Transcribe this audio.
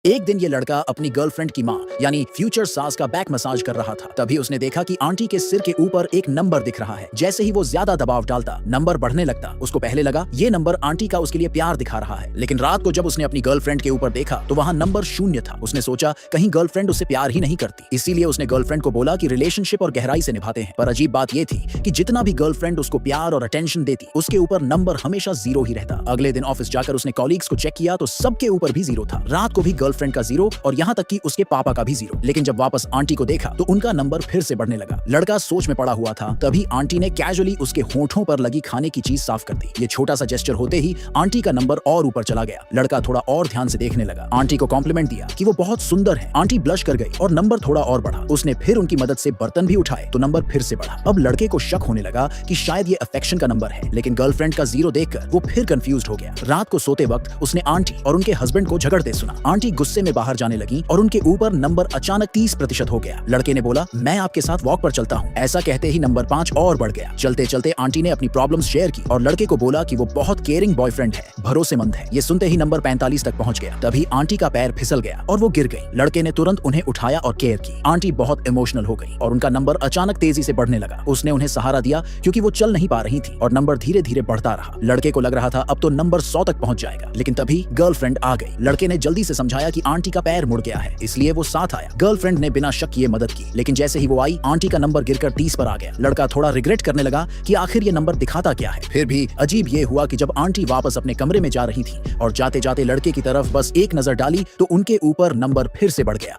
एक दिन ये लड़का अपनी गर्लफ्रेंड की माँ यानी फ्यूचर सास का बैक मसाज कर रहा था। तभी उसने देखा कि आंटी के सिर के ऊपर एक नंबर दिख रहा है। जैसे ही वो ज्यादा दबाव डालता नंबर बढ़ने लगता। उसको पहले लगा ये नंबर आंटी का उसके लिए प्यार दिखा रहा है, लेकिन रात को जब उसने अपनी गर्लफ्रेंड के ऊपर देखा तो वहाँ नंबर 0 था। उसने सोचा कहीं गर्लफ्रेंड उससे प्यार ही नहीं करती, इसीलिए उसने गर्लफ्रेंड को बोला कि रिलेशनशिप और गहराई से निभाते हैं। पर अजीब बात ये थी कि जितना भी गर्लफ्रेंड उसको प्यार और अटेंशन देती उसके ऊपर नंबर हमेशा 0 ही रहता। अगले दिन ऑफिस जाकर उसने कॉलीग्स को चेक किया तो सबके ऊपर भी 0 था। रात को भी गर्लफ्रेंड का 0 और यहाँ तक कि उसके पापा का भी 0। लेकिन जब वापस आंटी को देखा तो उनका नंबर फिर से बढ़ने लगा। लड़का सोच में पड़ा हुआ था, तभी आंटी ने कैजुअली उसके होंठों पर लगी खाने की चीज साफ कर दी। ये छोटा सा जेस्चर होते ही आंटी का नंबर और ऊपर चला गया। लड़का थोड़ा और ध्यान से देखने लगा। आंटी को कॉम्प्लीमेंट दिया कि वो बहुत सुंदर है। आंटी ब्लश कर गई और नंबर थोड़ा और बढ़ा। उसने फिर उनकी मदद से बर्तन भी उठाए तो नंबर फिर से बढ़ा। अब लड़के को शक होने लगा कि शायद ये अफेक्शन का नंबर है, लेकिन गर्लफ्रेंड का 0 देखकर वो फिर कंफ्यूज्ड हो गया। रात को सोते वक्त उसने आंटी और उनके हस्बैंड को झगड़ते सुना। आंटी गुस्से में बाहर जाने लगी और उनके ऊपर नंबर अचानक 30% हो गया। लड़के ने बोला मैं आपके साथ वॉक पर चलता हूँ। ऐसा कहते ही नंबर 5 और बढ़ गया। चलते चलते आंटी ने अपनी प्रॉब्लम्स शेयर की और लड़के को बोला कि वो बहुत केयरिंग बॉयफ्रेंड है, भरोसेमंद है। ये सुनते ही नंबर 45 तक पहुंच गया। तभी आंटी का पैर फिसल गया और वो गिर गई। लड़के ने तुरंत उन्हें उठाया और केयर की। आंटी बहुत इमोशनल हो गई और उनका नंबर अचानक तेजी से बढ़ने लगा। उसने उन्हें सहारा दिया क्योंकि वो चल नहीं पा रही थी और नंबर धीरे धीरे बढ़ता रहा। लड़के को लग रहा था अब तो नंबर 100 तक पहुंच जाएगा, लेकिन तभी गर्लफ्रेंड आ गई। लड़के ने जल्दी से समझाया कि आंटी का पैर मुड़ गया है, इसलिए वो साथ आया। गर्लफ्रेंड ने बिना शक किए मदद की, लेकिन जैसे ही वो आई आंटी का नंबर गिरकर 30 पर आ गया। लड़का थोड़ा रिग्रेट करने लगा कि आखिर ये नंबर दिखाता क्या है। फिर भी अजीब ये हुआ कि जब आंटी वापस अपने कमरे में जा रही थी और जाते जाते लड़के की तरफ बस एक नजर डाली तो उनके ऊपर नंबर फिर से बढ़ गया।